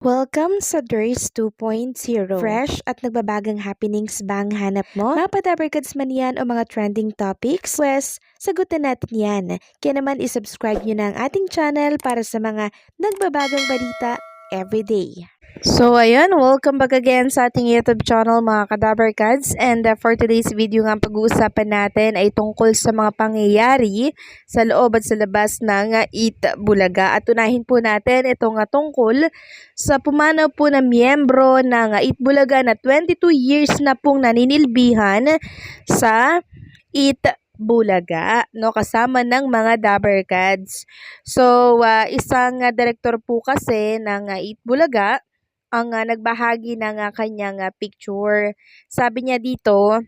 Welcome sa DRS 2.0. Fresh at nagbabagang happenings bang hanap mo? Mga padabarkads man yan o mga trending topics? Pwes, sagutin natin yan. Kaya naman isubscribe nyo na ang ating channel para sa mga nagbabagang balita everyday. So ayun, welcome back again sa ating YouTube channel mga kadabarkads, and for today's video nga pag-uusapan natin ay tungkol sa mga pangyayari sa loob at sa labas ng Eat Bulaga, at unahin po natin itong tungkol sa pumanaw po na miyembro ng Eat Bulaga na 22 years na pong naninilbihan sa Eat Bulaga, no, kasama ng mga Dabarkads. So isang direktor po kasi ng Eat Bulaga ang nagbahagi ng kanyang picture. Sabi niya dito,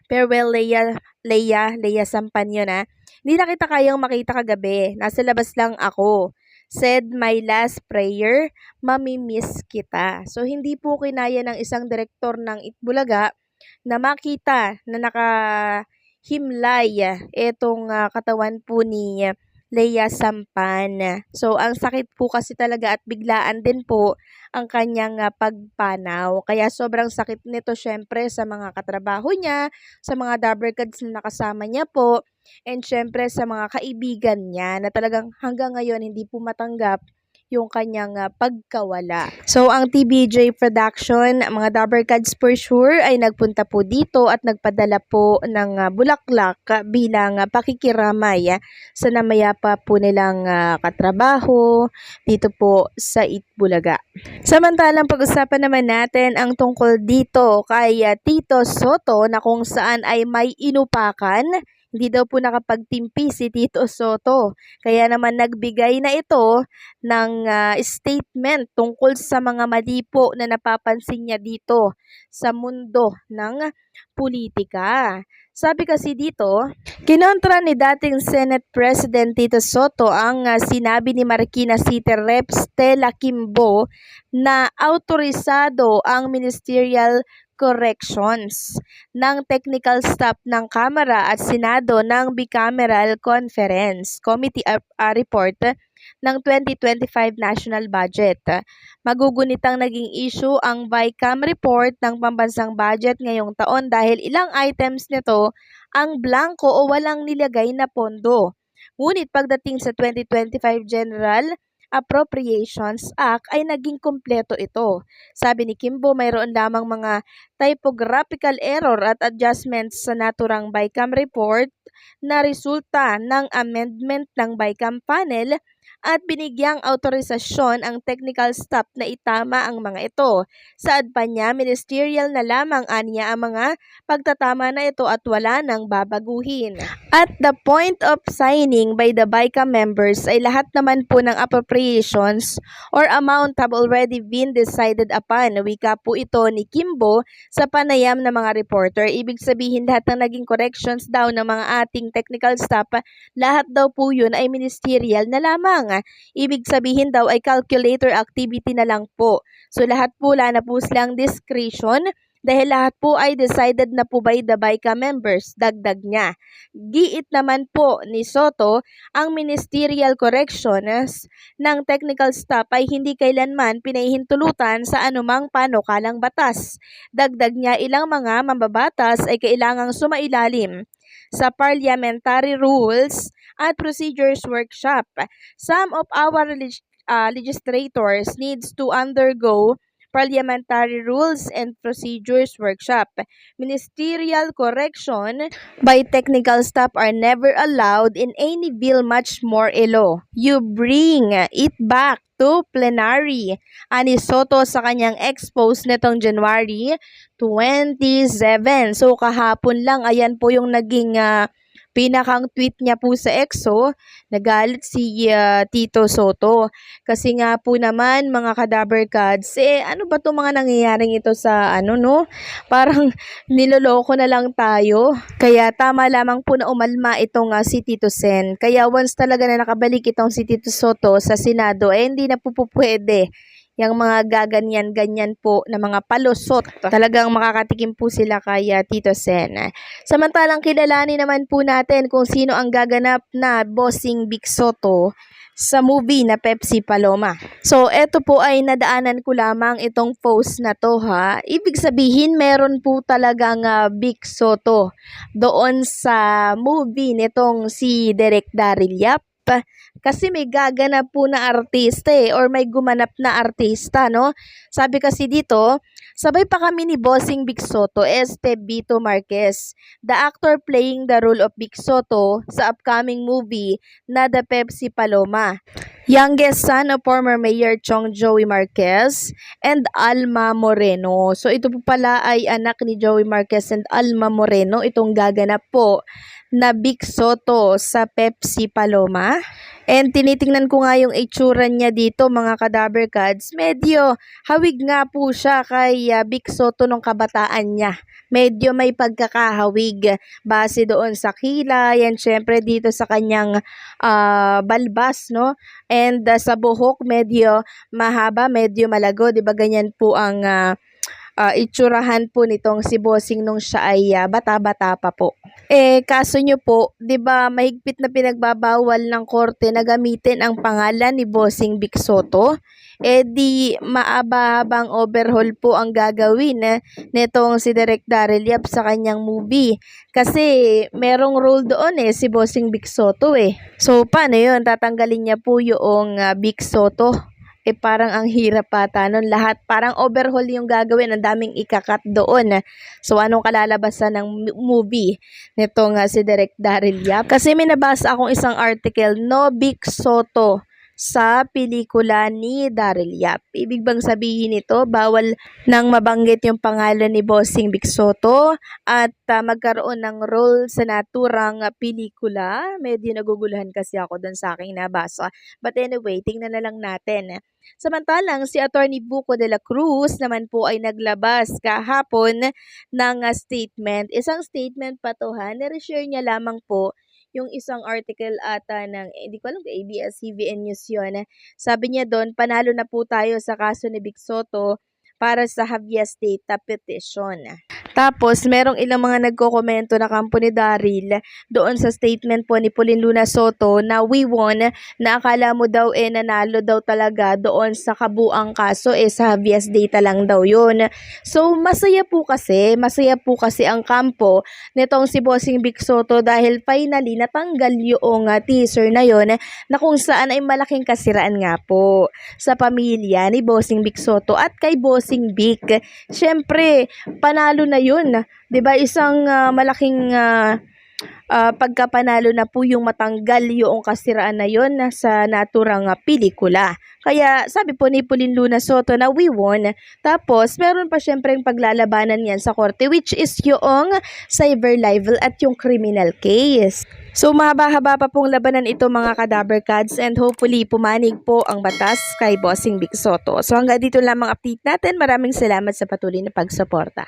farewell Leia Sampan yun ha. Hindi na kita kayang makita kagabi. Nasa labas lang ako. Said my last prayer, mamimiss kita. So hindi po kinaya ng isang direktor ng Itbulaga na makita na nakahimlay itong katawan po ni Leia Sampan. So ang sakit po kasi talaga at biglaan din po ang kanyang pagpanaw. Kaya sobrang sakit nito syempre sa mga katrabaho niya, sa mga Dabarkads na nakasama niya po, and syempre sa mga kaibigan niya na talagang hanggang ngayon hindi po matanggap yung kanyang pagkawala. So ang TBJ Production, mga Dabarkads for sure, ay nagpunta po dito at nagpadala po ng bulaklak bilang pakikiramay sa namayapa po nilang katrabaho dito po sa Itbulaga. Samantalang pag-usapan naman natin ang tungkol dito kay Tito Soto na kung saan ay may inupakan. Hindi daw po nakapagtimpi si Tito Soto. Kaya naman nagbigay na ito ng statement tungkol sa mga mali po na napapansin niya dito sa mundo ng politika. Sabi kasi dito, kinontra ni dating Senate President Tito Soto ang sinabi ni Marikina City Rep Stella Kimbo na autorisado ang ministerial corrections ng technical staff ng Kamara at Senado ng Bicameral Conference Committee report ng 2025 National Budget. Magugunitang naging issue ang BICAM report ng pambansang budget ngayong taon dahil ilang items nito ang blanco o walang nilagay na pondo. Ngunit pagdating sa 2025 General Appropriations Act ay naging kumpleto ito. Sabi ni Kimbo, mayroon lamang mga typographical error at adjustments sa naturang BICAM report na resulta ng amendment ng BICAM panel at binigyang autorisasyon ang technical staff na itama ang mga ito. Saad pa niya, ministerial na lamang aniya ang mga pagtatama na ito at wala nang babaguhin. At the point of signing by the BICAM members ay lahat naman po ng appropriations or amount have already been decided upon. Wika po ito ni Kimbo sa panayam ng mga reporter. Ibig sabihin lahat ng naging corrections daw ng mga ating technical staff, lahat daw po yun ay ministerial na lamang. Ibig sabihin daw ay calculator activity na lang po. So lahat po wala na po silang discretion dahil lahat po ay decided na po by the BICAM members, dagdag niya. Giit naman po ni Soto, ang ministerial corrections ng technical staff ay hindi kailanman pinahihintulutan sa anumang panukalang batas. Dagdag niya, ilang mga mambabatas ay kailangang sumailalim sa Parliamentary Rules at Procedures Workshop. Some of our legislators needs to undergo Parliamentary Rules and Procedures Workshop. Ministerial correction by technical staff are never allowed in any bill, much more a law. You bring it back to plenary. Ani Soto sa kanyang expose netong January 27. So kahapon lang, ayan po yung naging pinakang tweet niya po sa EXO. Nagalit si Tito Soto. Kasi nga po naman mga Kadabarkads, ano ba itong mga nangyayaring ito sa parang niloloko na lang tayo. Kaya tama lamang po na umalma itong si Tito Sen. Kaya once talaga na nakabalik itong si Tito Soto sa Senado, hindi na po pwede yung mga gaganyan-ganyan po na mga palusot. Talagang makakatikim po sila kay Tito Sen. Samantalang kilalanin naman po natin kung sino ang gaganap na bossing Big Soto sa movie na Pepsi Paloma. So, eto po ay nadaanan ko lamang itong post na to ha. Ibig sabihin, meron po talagang Vic Soto doon sa movie nitong si Direk Daryl Yap. Kasi may gaganap po na artista or may gumanap na artista, no? Sabi kasi dito, sabay pa kami ni Bossing Vic Soto, Vito Marquez, the actor playing the role of Vic Soto sa upcoming movie na The Pepsi Paloma. Youngest son of former Mayor Chong Joey Marquez and Alma Moreno. So ito po pala ay anak ni Joey Marquez and Alma Moreno. Itong gaganap po na Vic Soto sa Pepsi Paloma. And tinitingnan ko nga yung itsura niya dito mga Kadaver Cats. Medyo hawig nga po siya kay Vic Soto nung kabataan niya. Medyo may pagkakahawig base doon sa kilay and syempre dito sa kanyang balbas, no? And sa buhok medyo mahaba, medyo malago, 'di ba? Ganyan po ang itsurahan po nitong si Bossing nung siya ay bata-bata pa po. Kaso nyo po, 'di ba, mahigpit na pinagbabawal ng korte na gamitin ang pangalan ni Bossing Vic Soto. Di maaba-habang overhaul po ang gagawin nitong si Direk Daryl Yap sa kanyang movie. Kasi merong role doon si Bossing Vic Soto So, paano yun? Tatanggalin niya po yung Vic Soto. Parang ang hirap pata nun. Lahat parang overhaul yung gagawin. Ang daming ikakat doon. So, anong kalalabasan ng movie nitong si Direk Daryl Yap? Kasi may nabasa akong isang article, no Vic Soto sa pelikula ni Daryl Yap. Ibig bang sabihin nito, bawal nang mabanggit yung pangalan ni Bossing Vic Soto at magkaroon ng role sa naturang pelikula? Medyo naguguluhan kasi ako doon sa aking nabasa. But anyway, tingnan na lang natin. Samantalang si Attorney Buko de la Cruz naman po ay naglabas kahapon ng statement. Isang statement pa to ha, nare-share niya lamang po yung isang article ata ng, hindi ko alam kung ABS-CBN News yun. Sabi niya doon, panalo na po tayo sa kaso ni Vic Soto para sa habeas data petition. Tapos, merong ilang mga nagko-komento na kampo ni Daryl doon sa statement po ni Pauline Luna Soto na we won, na akala mo daw nanalo daw talaga doon sa kabuang kaso sa habeas data lang daw yun. So, masaya po kasi ang kampo nitong si Bossing Vic Soto dahil finally natanggal yung teaser na yon na kung saan ay malaking kasiraan nga po sa pamilya ni Bossing Vic Soto at kay Bossing Vic. Syempre, panalo na yun, 'di ba? Isang malaking pagkapanalo na po yung matanggal yung kasiraan na yon sa naturang pelikula. Kaya sabi po ni Pauline Luna Soto na we won. Tapos meron pa syempre yung paglalabanan yan sa korte, which is yung cyber libel at yung criminal case. So mahaba-haba pa pong labanan ito mga Kadaver Cats and hopefully pumanig po ang batas kay Bossing Vic Soto. So hanggang dito lamang update natin. Maraming salamat sa patuloy na pagsuporta.